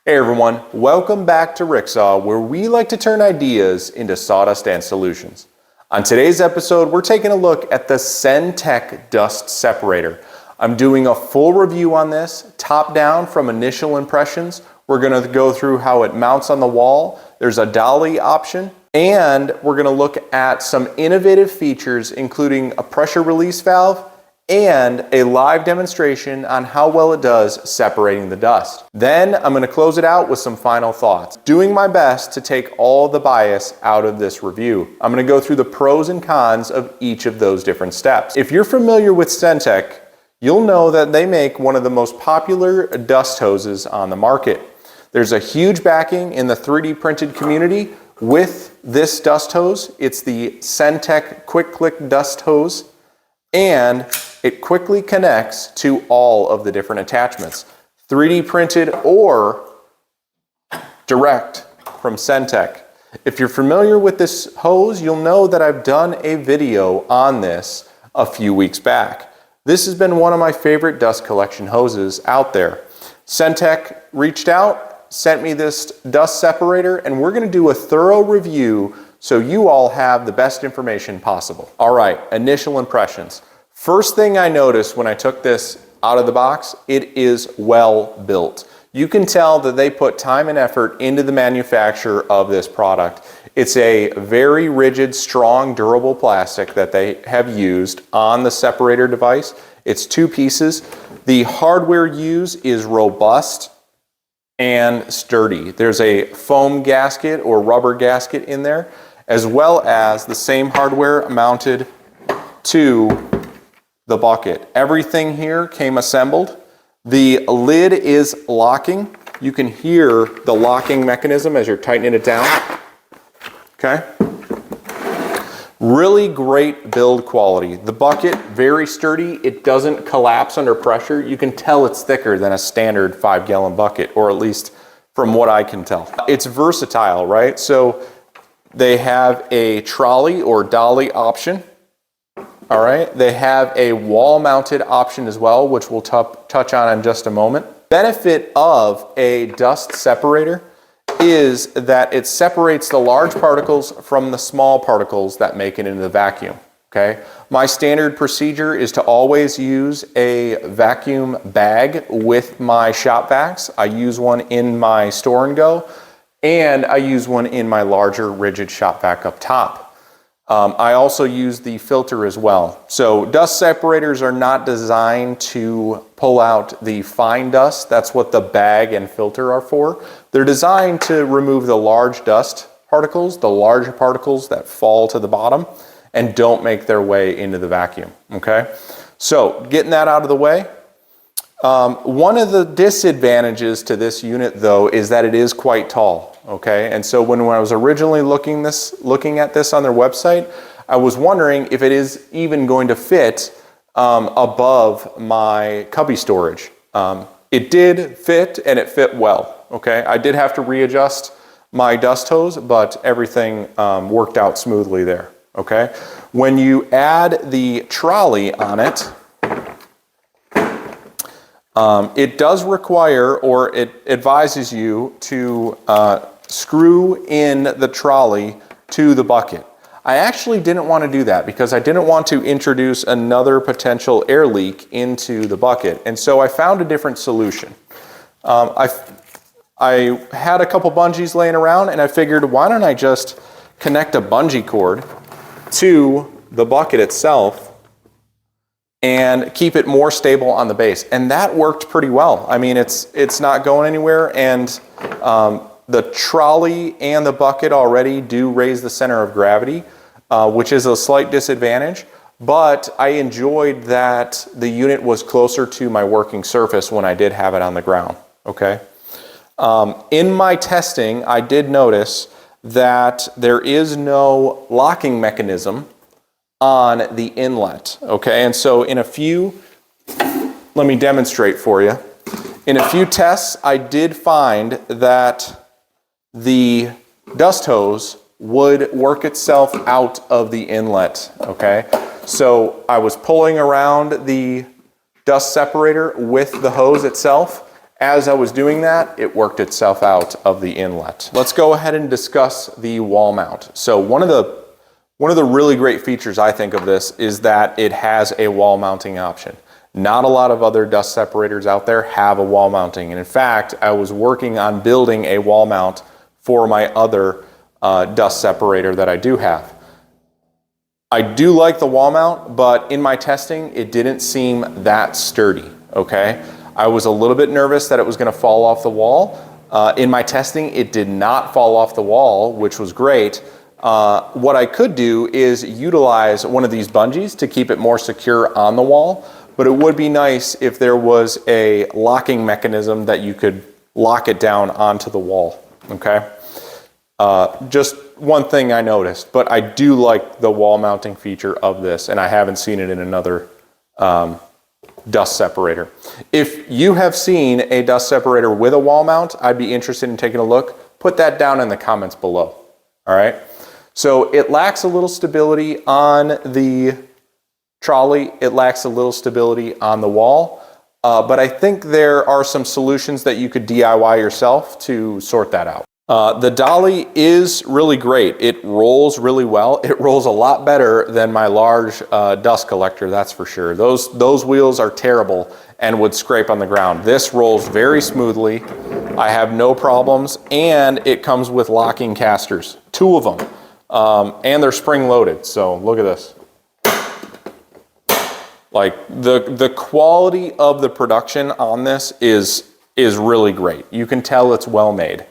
Hey everyone, welcome back to Ricksaw, where we like to turn ideas into sawdust and solutions. On today's episode, we're taking a look at the Cen-Tec dust separator. I'm doing a full review on this, top down from initial impressions. We're going to go through how it mounts on the wall. There's a dolly option, and we're going to look at some innovative features, including a pressure release valve and a live demonstration on how well it does separating the dust. Then I'm going to close it out with some final thoughts, doing my best to take all the bias out of this review. I'm going to go through the pros and cons of each of those different steps. If you're familiar with Cen-Tec, you'll know that they make one of the most popular dust hoses on the market. There's a huge backing in the 3D printed community with this dust hose. It's the Cen-Tec Quick Click Dust Hose, and it quickly connects to all of the different attachments, 3D printed or direct from Cen-Tec. If you're familiar with this hose, you'll know that I've done a video on this a few weeks back. This has been one of my favorite dust collection hoses out there. Cen-Tec reached out, sent me this dust separator, and we're going to do a thorough review so you all have the best information possible. All right, initial impressions. First thing I noticed when I took this out of the box, it is well built. You can tell that they put time and effort into the manufacture of this product. It's a very rigid, strong, durable plastic that they have used on the separator device. It's two pieces. The hardware used is robust and sturdy. There's a foam gasket or rubber gasket in there, as well as the same hardware mounted to the bucket. Everything here came assembled. The lid is locking. You can hear the locking mechanism as you're tightening it down. Okay. Really great build quality. The bucket, very sturdy. It doesn't collapse under pressure. You can tell it's thicker than a standard 5-gallon bucket, or at least from what I can tell. It's versatile, right? So they have a trolley or dolly option. All right, they have a wall-mounted option as well, which we'll touch on in just a moment. Benefit of a dust separator is that it separates the large particles from the small particles that make it into the vacuum, okay? My standard procedure is to always use a vacuum bag with my shop vacs. I use one in my store and go, and I use one in my larger rigid shop vac up top. I also use the filter as well. So dust separators are not designed to pull out the fine dust. That's what the bag and filter are for. They're designed to remove the large dust particles, the large particles that fall to the bottom and don't make their way into the vacuum, okay? So getting that out of the way. One of the disadvantages to this unit, though, is that it is quite tall, okay? And so when I was originally looking at this on their website, I was wondering if it is even going to fit above my cubby storage. It did fit, and it fit well, okay? I did have to readjust my dust hose, but everything worked out smoothly there, okay? When you add the trolley on it, it does require, or it advises you to screw in the trolley to the bucket. I actually didn't want to do that because I didn't want to introduce another potential air leak into the bucket, and so I found a different solution. I had a couple bungees laying around, and I figured, why don't I just connect a bungee cord to the bucket itself and keep it more stable on the base. And that worked pretty well. I mean, it's not going anywhere, and the trolley and the bucket already do raise the center of gravity, which is a slight disadvantage, but I enjoyed that the unit was closer to my working surface when I did have it on the ground, okay? In my testing, I did notice that there is no locking mechanism on the inlet, okay? And so in a few, let me demonstrate for you. In a few tests, I did find that the dust hose would work itself out of the inlet, okay? So I was pulling around the dust separator with the hose itself, As I was doing that, it worked itself out of the inlet. Let's go ahead and discuss the wall mount. So one of the really great features I think of this is that it has a wall mounting option. Not a lot of other dust separators out there have a wall mounting. And in fact, I was working on building a wall mount for my other dust separator that I do have. I do like the wall mount, but in my testing, it didn't seem that sturdy, okay? I was a little bit nervous that it was gonna fall off the wall. In my testing, it did not fall off the wall, which was great. What I could do is utilize one of these bungees to keep it more secure on the wall, but it would be nice if there was a locking mechanism that you could lock it down onto the wall, okay? Just one thing I noticed, but I do like the wall mounting feature of this, and I haven't seen it in another dust separator. If you have seen a dust separator with a wall mount, I'd be interested in taking a look. Put that down in the comments below, all right? So it lacks a little stability on the trolley. It lacks a little stability on the wall, but I think there are some solutions that you could DIY yourself to sort that out. The dolly is really great. It rolls really well. It rolls a lot better than my large dust collector, that's for sure. Those wheels are terrible and would scrape on the ground. This rolls very smoothly. I have no problems, and it comes with locking casters, 2 of them, and they're spring loaded. So look at this. Like the quality of the production on this is really great. You can tell it's well made.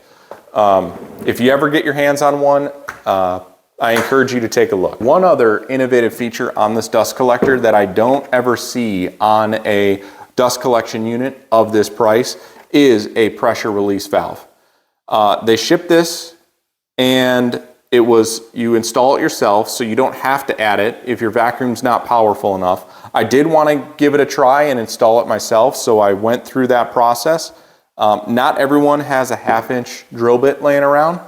If you ever get your hands on one, I encourage you to take a look. One other innovative feature on this dust collector that I don't ever see on a dust collection unit of this price is a pressure release valve. They ship this, and you install it yourself, so you don't have to add it if your vacuum's not powerful enough. I did want to give it a try and install it myself, so I went through that process. Not everyone has a 1/2-inch drill bit laying around.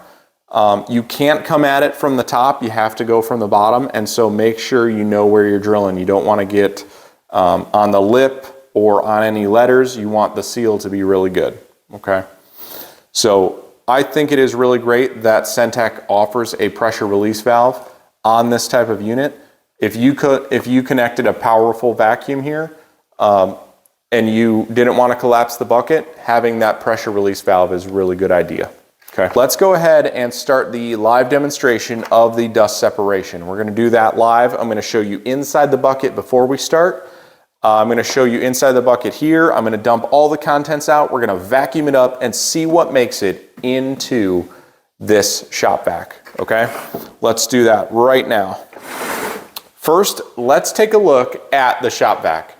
You can't come at it from the top, you have to go from the bottom, and so make sure you know where you're drilling. You don't want to get on the lip or on any letters. You want the seal to be really good, okay? So I think it is really great that Cen-Tec offers a pressure release valve on this type of unit. If you connected a powerful vacuum here, and you didn't want to collapse the bucket, having that pressure release valve is a really good idea. Okay, let's go ahead and start the live demonstration of the dust separation. We're going to do that live. I'm going to show you inside the bucket before we start. I'm going to show you inside the bucket here. I'm going to dump all the contents out. We're going to vacuum it up and see what makes it into this shop vac. Okay, let's do that right now. First, let's take a look at the shop vac.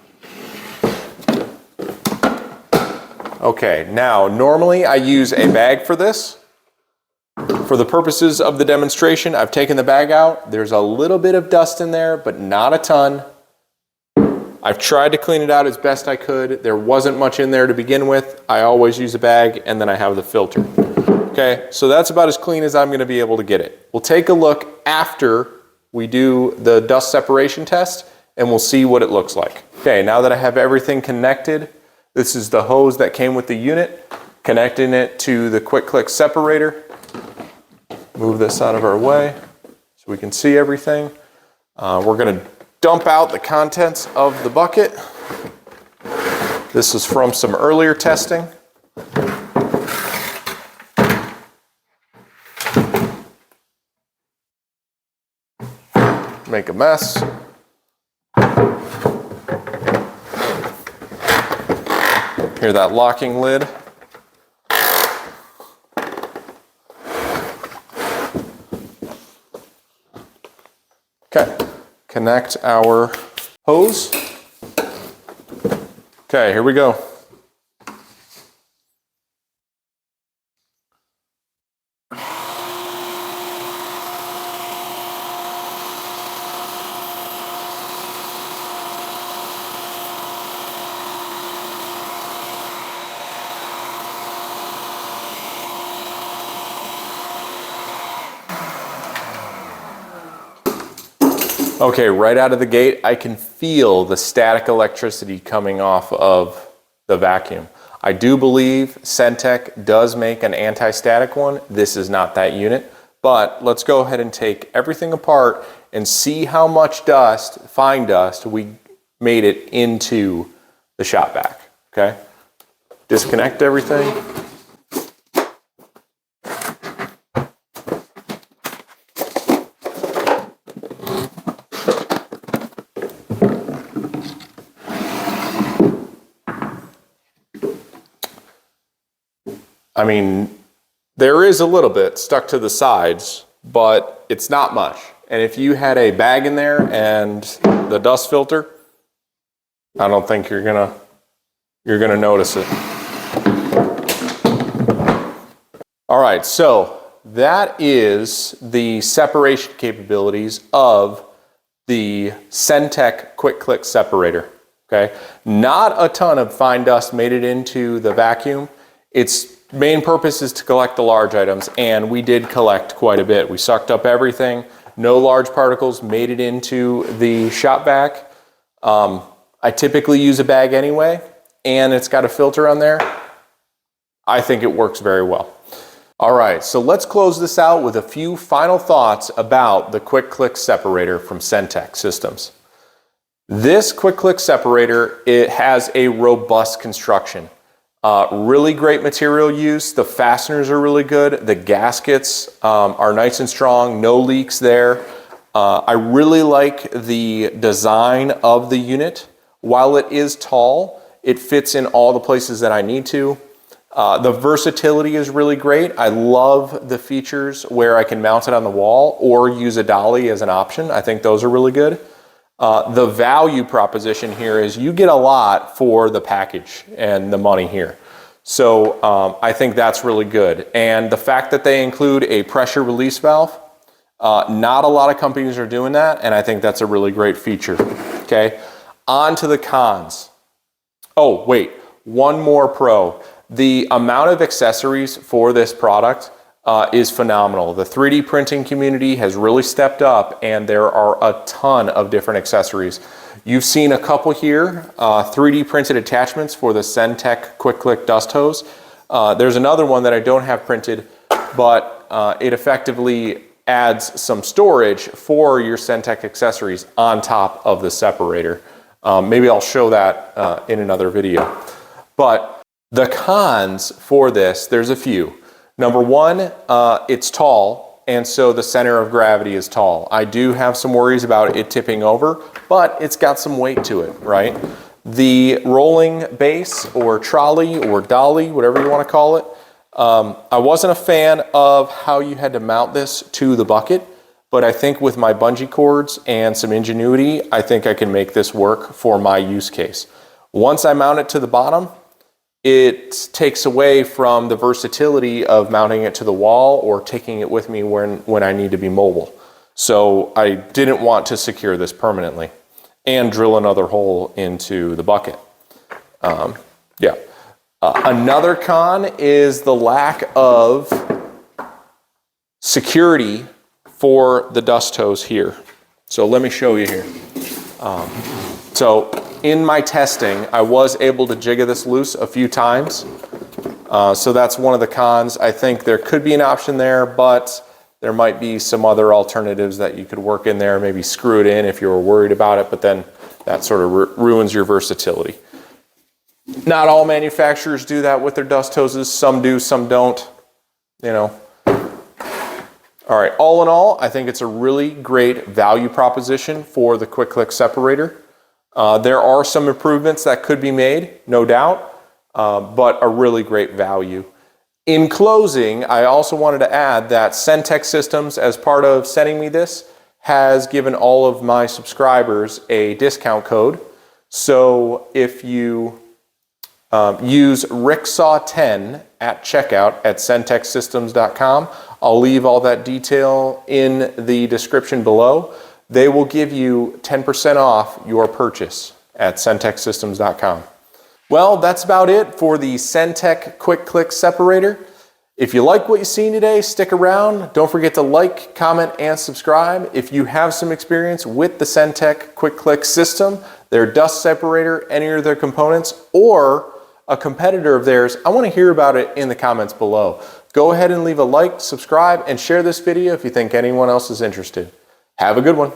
Okay, now normally I use a bag for this. For the purposes of the demonstration, I've taken the bag out. There's a little bit of dust in there, but not a ton. I've tried to clean it out as best I could. There wasn't much in there to begin with. I always use a bag, and then I have the filter. Okay, so that's about as clean as I'm going to be able to get it. We'll take a look after we do the dust separation test, and we'll see what it looks like. Okay, now that I have everything connected, this is the hose that came with the unit, connecting it to the quick click separator. Move this out of our way so we can see everything. We're going to dump out the contents of the bucket. This is from some earlier testing. Make a mess. Hear that locking lid? Okay, connect our hose. Okay, here we go. Okay, right out of the gate, I can feel the static electricity coming off of the vacuum. I do believe Cen-Tec does make an anti-static one. This is not that unit, but let's go ahead and take everything apart and see how much dust, fine dust, we made it into the shop vac, okay? Disconnect everything. I mean, there is a little bit stuck to the sides, but it's not much. And if you had a bag in there and the dust filter, I don't think you're gonna notice it. All right, so that is the separation capabilities of the Cen-Tec quick click separator, okay? Not a ton of fine dust made it into the vacuum. Its main purpose is to collect the large items, and we did collect quite a bit. We sucked up everything. No large particles made it into the shop vac. I typically use a bag anyway, and it's got a filter on there. I think it works very well. All right, so let's close this out with a few final thoughts about the quick click separator from Cen-Tec Systems. This quick click separator, it has a robust construction. Really great material use. The fasteners are really good. The gaskets are nice and strong. No leaks there. I really like the design of the unit. While it is tall, it fits in all the places that I need to. The versatility is really great. I love the features where I can mount it on the wall or use a dolly as an option. I think those are really good. The value proposition here is you get a lot for the package and the money here. So I think that's really good. And the fact that they include a pressure release valve, not a lot of companies are doing that, and I think that's a really great feature. Okay, on to the cons. Oh, wait, one more pro. The amount of accessories for this product is phenomenal. The 3D printing community has really stepped up, and there are a ton of different accessories. You've seen a couple here, 3D printed attachments for the Cen-Tec quick click dust hose. There's another one that I don't have printed, but it effectively adds some storage for your Cen-Tec accessories on top of the separator. Maybe I'll show that in another video. But the cons for this, there's a few. Number one, it's tall, and so the center of gravity is tall. I do have some worries about it tipping over, but it's got some weight to it, right? The rolling base or trolley or dolly, whatever you want to call it, I wasn't a fan of how you had to mount this to the bucket, but I think with my bungee cords and some ingenuity, I think I can make this work for my use case. Once I mount it to the bottom, it takes away from the versatility of mounting it to the wall or taking it with me when I need to be mobile. So I didn't want to secure this permanently and drill another hole into the bucket. Another con is the lack of security for the dust hose here. So let me show you here. So in my testing, I was able to jiggle this loose a few times. So that's one of the cons. I think there could be an option there, but there might be some other alternatives that you could work in there, maybe screw it in if you were worried about it, but then that sort of ruins your versatility. Not all manufacturers do that with their dust hoses. Some do, some don't, you know. All right, all in all, I think it's a really great value proposition for the quick click separator. There are some improvements that could be made, no doubt, but a really great value. In closing, I also wanted to add that Cen-Tec Systems, as part of sending me this, has given all of my subscribers a discount code. So if you use Ricksaw 10 at checkout at centecsystems.com, I'll leave all that detail in the description below. They will give you 10% off your purchase at centecsystems.com. Well, that's about it for the Cen-Tec quick click separator. If you like what you've seen today, stick around. Don't forget to like, comment, and subscribe. If you have some experience with the Cen-Tec quick click system, their dust separator, any of their components, or a competitor of theirs, I want to hear about it in the comments below. Go ahead and leave a like, subscribe, and share this video if you think anyone else is interested. Have a good one.